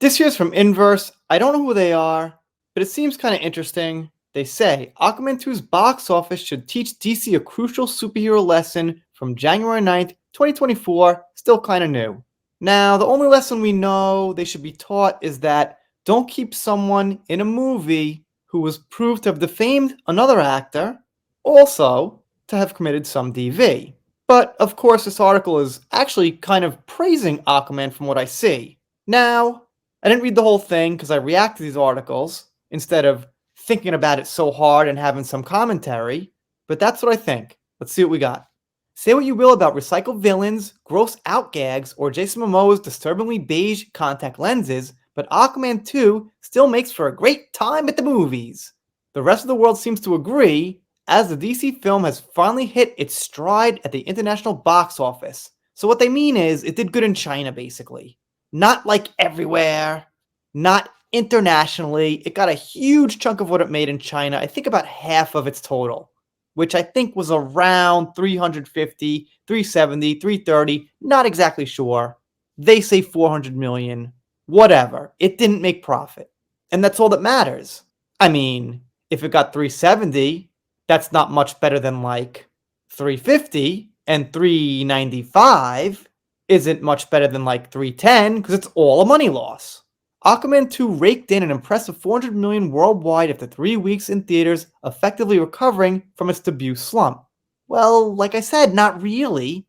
This here's from Inverse. I don't know who they are, but it seems kind of interesting. They say Aquaman 2's box office should teach DC a crucial superhero lesson from January 9th, 2024, still kind of new. Now, the only lesson we know they should be taught is that don't keep someone in a movie who was proved to have defamed another actor, also to have committed some DV. But of course, this article is actually kind of praising Aquaman from what I see. Now, I didn't read the whole thing because I react to these articles instead of thinking about it so hard and having some commentary, but that's what I think. Let's see what we got. Say what you will about recycled villains, gross out gags, or Jason Momoa's disturbingly beige contact lenses, but Aquaman 2 still makes for a great time at the movies. The rest of the world seems to agree, as the DC film has finally hit its stride at the international box office. So what they mean is, it did good in China, basically. Not like everywhere, not internationally. It got a huge chunk of what it made in China, I think about half of its total, which I think was around 350, 370, 330, not exactly sure. They say 400 million, whatever. It didn't make profit. And that's all that matters. I mean, if it got 370, that's not much better than like 350, and 395 isn't much better than like 310 because it's all a money loss. Aquaman 2 raked in an impressive 400 million worldwide after 3 weeks in theaters, effectively recovering from its debut slump. Well, like I said, not really.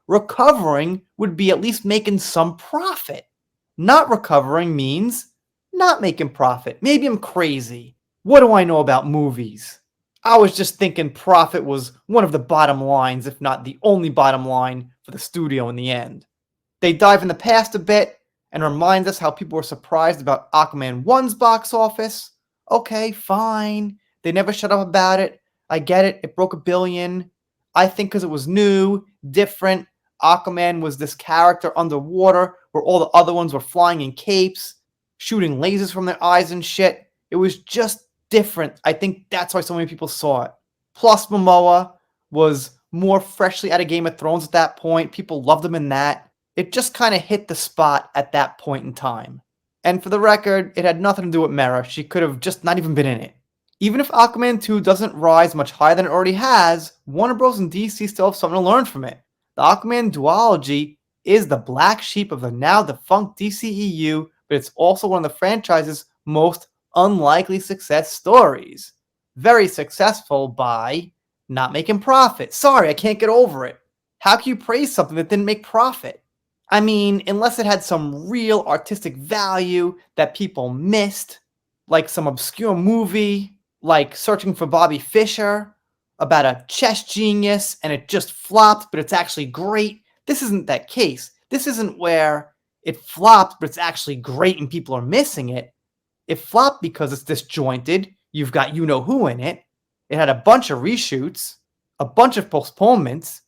Recovering would be at least making some profit. Not recovering means not making profit. Maybe I'm crazy. What do I know about movies? I was just thinking profit was one of the bottom lines, if not the only bottom line for the studio in the end. They dive in the past a bit and remind us how people were surprised about Aquaman 1's box office. Okay, fine. They never shut up about it. I get it. It broke $1 billion. I think because it was new, different. Aquaman was this character underwater where all the other ones were flying in capes, shooting lasers from their eyes and shit. It was just different. I think that's why so many people saw it. Plus, Momoa was more freshly out of Game of Thrones at that point. People loved him in that. It just kind of hit the spot at that point in time. And for the record, it had nothing to do with Mera. She could have just not even been in it. Even if Aquaman 2 doesn't rise much higher than it already has, Warner Bros. And DC still have something to learn from it. The Aquaman duology is the black sheep of the now defunct DCEU, but it's also one of the franchise's most unlikely success stories. Very successful by not making profit. Sorry, I can't get over it. How can you praise something that didn't make profit? I mean, unless it had some real artistic value that people missed, like some obscure movie, like Searching for Bobby Fischer, about a chess genius and it just flopped, but it's actually great. This isn't that case. This isn't where it flopped, but it's actually great and people are missing it. It flopped because it's disjointed. You've got you-know-who in it. It had a bunch of reshoots, a bunch of postponements,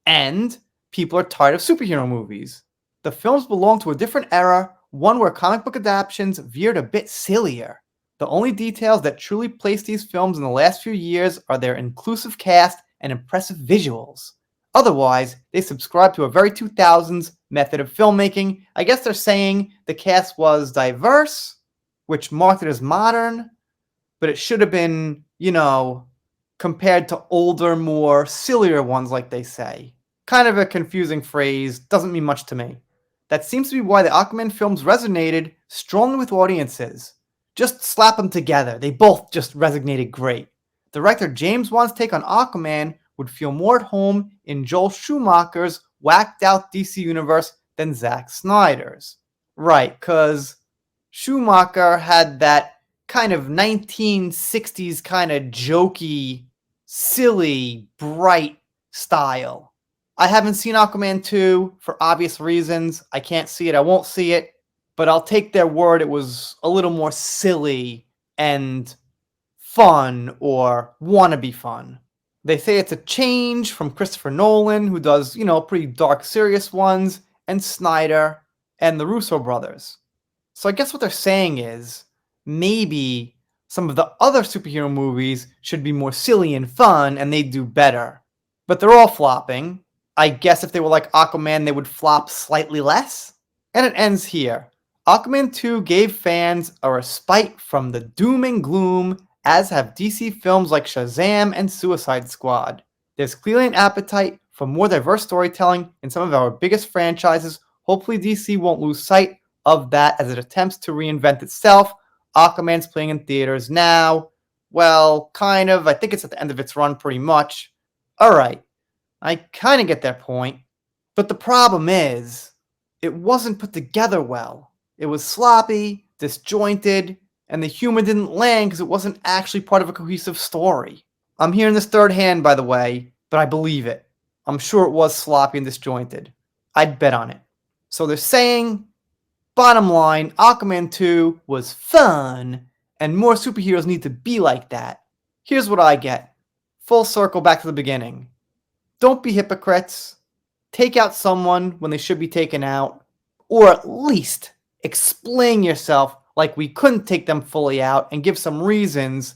and people are tired of superhero movies. The films belong to a different era, one where comic book adaptations veered a bit sillier. The only details that truly place these films in the last few years are their inclusive cast and impressive visuals. Otherwise, they subscribe to a very 2000s method of filmmaking. I guess they're saying the cast was diverse, which marked it as modern, but it should have been, compared to older, more sillier ones, like they say. Kind of a confusing phrase, doesn't mean much to me. That seems to be why the Aquaman films resonated strongly with audiences. Just slap them together, they both just resonated great. Director James Wan's take on Aquaman would feel more at home in Joel Schumacher's whacked out DC universe than Zack Snyder's. Right, cause Schumacher had that kind of 1960s kind of jokey, silly, bright style. I haven't seen Aquaman 2 for obvious reasons. I can't see it, I won't see it, but I'll take their word it was a little more silly and fun or wannabe fun. They say it's a change from Christopher Nolan, who does, pretty dark, serious ones, and Snyder and the Russo brothers. So I guess what they're saying is, maybe some of the other superhero movies should be more silly and fun, and they'd do better. But they're all flopping. I guess if they were like Aquaman, they would flop slightly less. And it ends here. Aquaman 2 gave fans a respite from the doom and gloom, as have DC films like Shazam and Suicide Squad. There's clearly an appetite for more diverse storytelling in some of our biggest franchises. Hopefully, DC won't lose sight of that as it attempts to reinvent itself. Aquaman's playing in theaters now. Well, kind of. I think it's at the end of its run pretty much. Alright, I kind of get their point. But the problem is, it wasn't put together well. It was sloppy, disjointed, and the humor didn't land because it wasn't actually part of a cohesive story. I'm hearing this third hand, by the way, but I believe it. I'm sure it was sloppy and disjointed. I'd bet on it. So they're saying, bottom line, Aquaman 2 was fun, and more superheroes need to be like that. Here's what I get. Full circle back to the beginning. Don't be hypocrites. Take out someone when they should be taken out, or at least explain yourself like we couldn't take them fully out and give some reasons.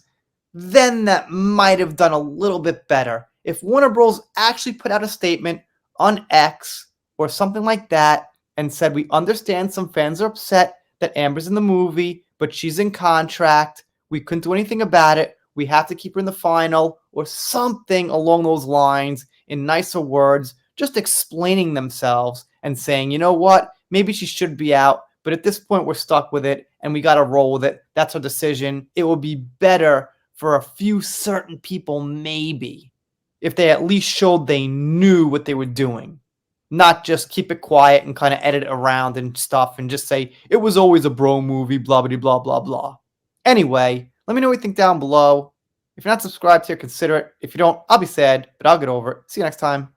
Then that might have done a little bit better. If Warner Bros. Actually put out a statement on X or something like that and said, we understand some fans are upset that Amber's in the movie, but she's in contract. We couldn't do anything about it. We have to keep her in the final, or something along those lines in nicer words, just explaining themselves and saying, you know what, maybe she should be out, but at this point we're stuck with it and we got to roll with it. That's our decision. It will be better for a few certain people, maybe, if they at least showed they knew what they were doing. Not just keep it quiet and kind of edit it around and stuff and just say, it was always a bro movie, blah, blah, blah, blah, blah. Anyway, let me know what you think down below. If you're not subscribed here, consider it. If you don't, I'll be sad, but I'll get over it. See you next time.